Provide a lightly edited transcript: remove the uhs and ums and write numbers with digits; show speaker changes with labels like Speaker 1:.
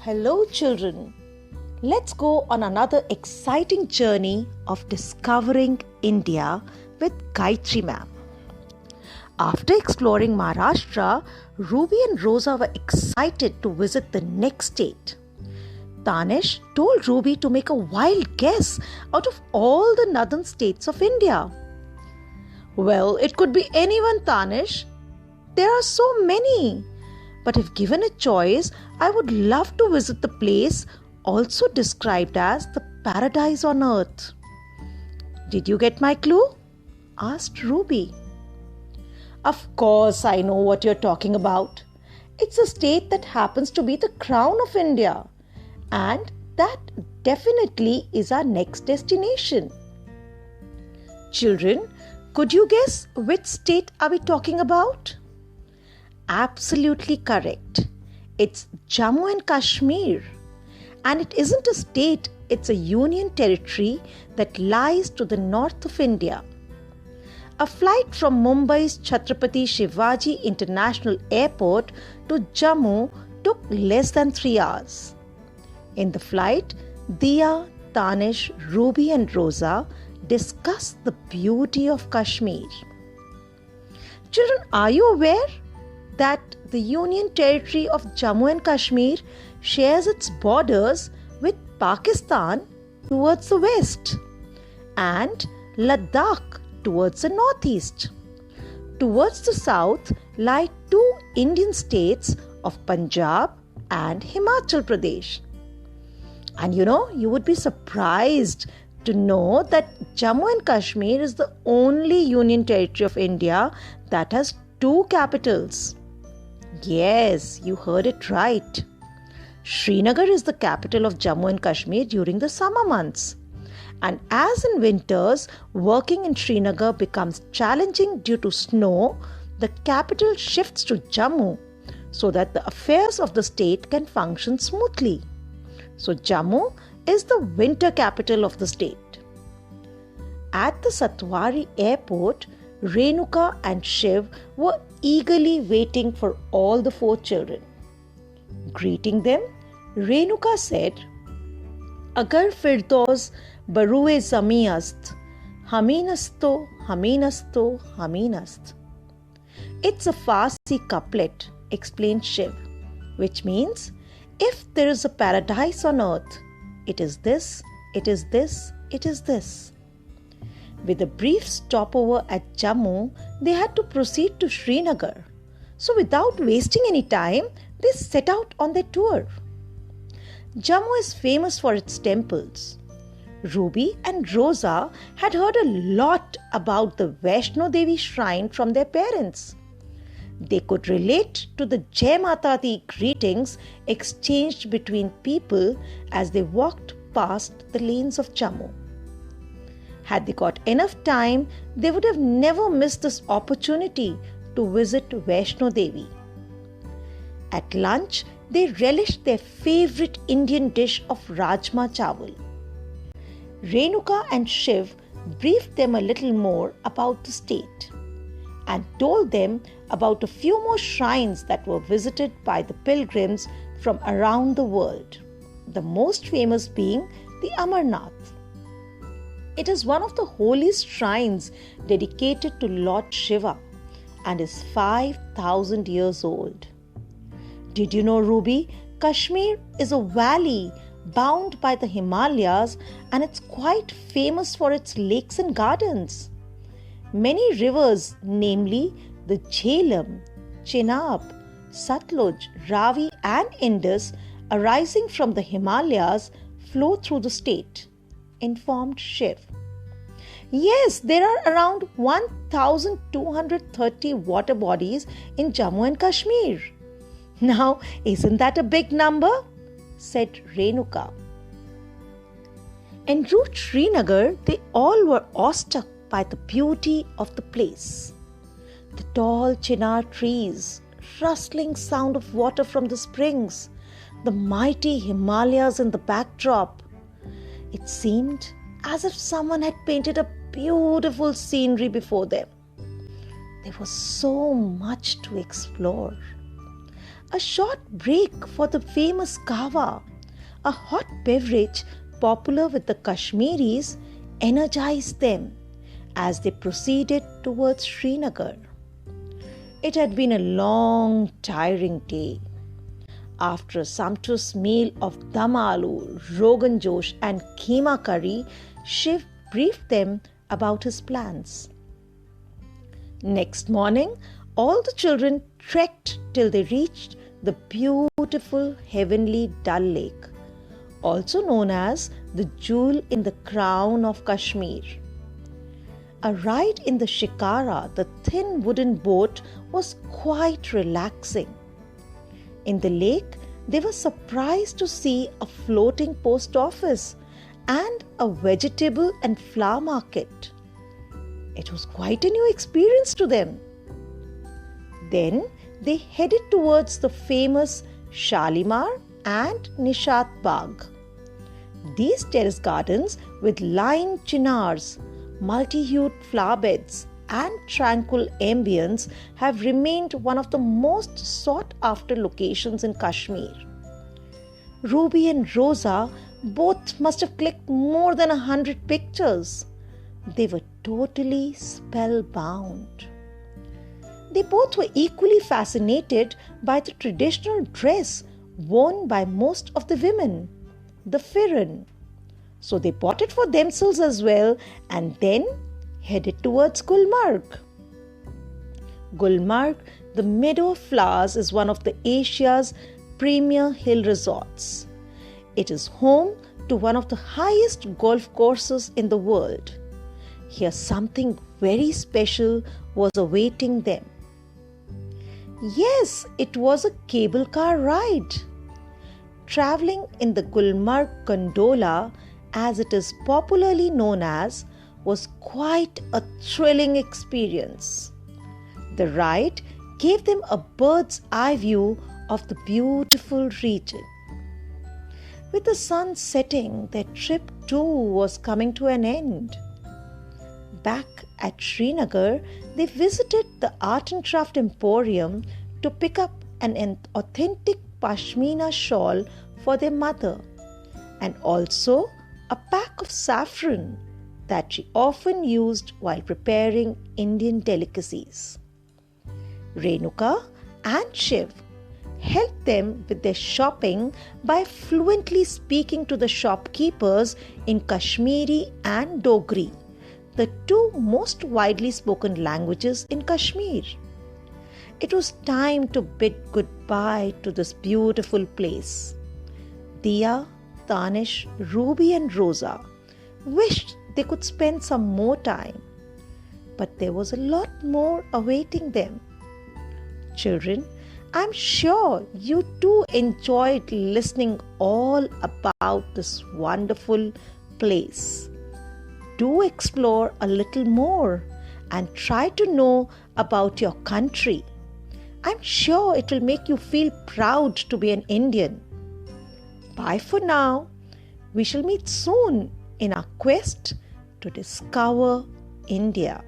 Speaker 1: Hello, children. Let's go on another exciting journey of discovering India with Gayatri ma'am. After exploring Maharashtra, Ruby and Rosa were excited to visit the next state. Tanish told Ruby to make a wild guess out of all the northern states of India. Well, it could be anyone, Tanish. There are so many. But if given a choice, I would love to visit the place also described as the paradise on earth. Did you get my clue? Asked Ruby. Of course, I know what you're talking about. It's a state that happens to be the crown of India. And that definitely is our next destination. Children, could you guess which state are we talking about? Absolutely correct. It's Jammu and Kashmir. And it isn't a state, it's a union territory that lies to the north of India. A flight from Mumbai's Chhatrapati Shivaji International Airport to Jammu took less than 3 hours. In the flight, Diya, Tanish, Ruby and Rosa discussed the beauty of Kashmir. Children, are you aware that the Union Territory of Jammu and Kashmir shares its borders with Pakistan towards the west and Ladakh towards the northeast? Towards the south lie two Indian states of Punjab and Himachal Pradesh. And you would be surprised to know that Jammu and Kashmir is the only Union Territory of India that has two capitals. Yes, you heard it right. Srinagar is the capital of Jammu and Kashmir during the summer months. And as in winters, working in Srinagar becomes challenging due to snow, the capital shifts to Jammu so that the affairs of the state can function smoothly. So Jammu is the winter capital of the state. At the Satwari airport, Renuka and Shiv were eagerly waiting for all the 4 children. Greeting them, Renuka said, Agar firdoz barue zami ast, haminasto, haminasto, haminast. It's a Farsi couplet, explained Shiv, which means, if there is a paradise on earth, it is this, it is this, it is this. With a brief stopover at Jammu, they had to proceed to Srinagar. So without wasting any time, they set out on their tour. Jammu is famous for its temples. Ruby and Rosa had heard a lot about the Vaishno Devi shrine from their parents. They could relate to the Jai Mata Di greetings exchanged between people as they walked past the lanes of Jammu. Had they got enough time, they would have never missed this opportunity to visit Vaishno Devi. At lunch, they relished their favorite Indian dish of Rajma Chawal. Renuka and Shiv briefed them a little more about the state and told them about a few more shrines that were visited by the pilgrims from around the world, the most famous being the Amarnath. It is one of the holiest shrines dedicated to Lord Shiva and is 5,000 years old. Did you know, Ruby, Kashmir is a valley bound by the Himalayas and it's quite famous for its lakes and gardens. Many rivers, namely the Jhelum, Chenab, Satluj, Ravi and Indus arising from the Himalayas flow through the state, informed Shiv. Yes, there are around 1,230 water bodies in Jammu and Kashmir. Now, isn't that a big number? Said Renuka. En route to Srinagar, they all were awestruck by the beauty of the place. The tall chinar trees, rustling sound of water from the springs, the mighty Himalayas in the backdrop. It seemed as if someone had painted a beautiful scenery before them. There was so much to explore. A short break for the famous kahwa, a hot beverage popular with the Kashmiris, energized them as they proceeded towards Srinagar. It had been a long, tiring day. After a sumptuous meal of dum aloo, rogan josh and keema curry, Shiv briefed them about his plans. Next morning, all the children trekked till they reached the beautiful heavenly Dal Lake, also known as the jewel in the crown of Kashmir. A ride in the shikara, the thin wooden boat, was quite relaxing. In the lake, they were surprised to see a floating post office and a vegetable and flower market. It was quite a new experience to them. Then they headed towards the famous Shalimar and Nishat Bagh. These terrace gardens with lined chinars, multi-hued flower beds and tranquil ambience have remained one of the most sought-after locations in Kashmir. Ruby and Rosa both must have clicked more than 100 pictures. They were totally spellbound. They both were equally fascinated by the traditional dress worn by most of the women, the Firan. So they bought it for themselves as well and then headed towards Gulmarg. Gulmarg, the meadow of flowers, is one of the Asia's premier hill resorts. It is home to one of the highest golf courses in the world. Here something very special was awaiting them. Yes, it was a cable car ride. Traveling in the Gulmarg gondola, as it is popularly known as, was quite a thrilling experience. The ride gave them a bird's eye view of the beautiful region. With the sun setting, their trip too was coming to an end. Back at Srinagar, they visited the Art and Craft Emporium to pick up an authentic Pashmina shawl for their mother and also a pack of saffron that she often used while preparing Indian delicacies. Renuka and Shiv helped them with their shopping by fluently speaking to the shopkeepers in Kashmiri and Dogri, the two most widely spoken languages in Kashmir. It was time to bid goodbye to this beautiful place. Diya, Tanish, Ruby and Rosa wished they could spend some more time, but there was a lot more awaiting them. Children, I'm sure you too enjoyed listening all about this wonderful place. Do explore a little more and try to know about your country. I'm sure it will make you feel proud to be an Indian. Bye for now. We shall meet soon in our quest to discover India.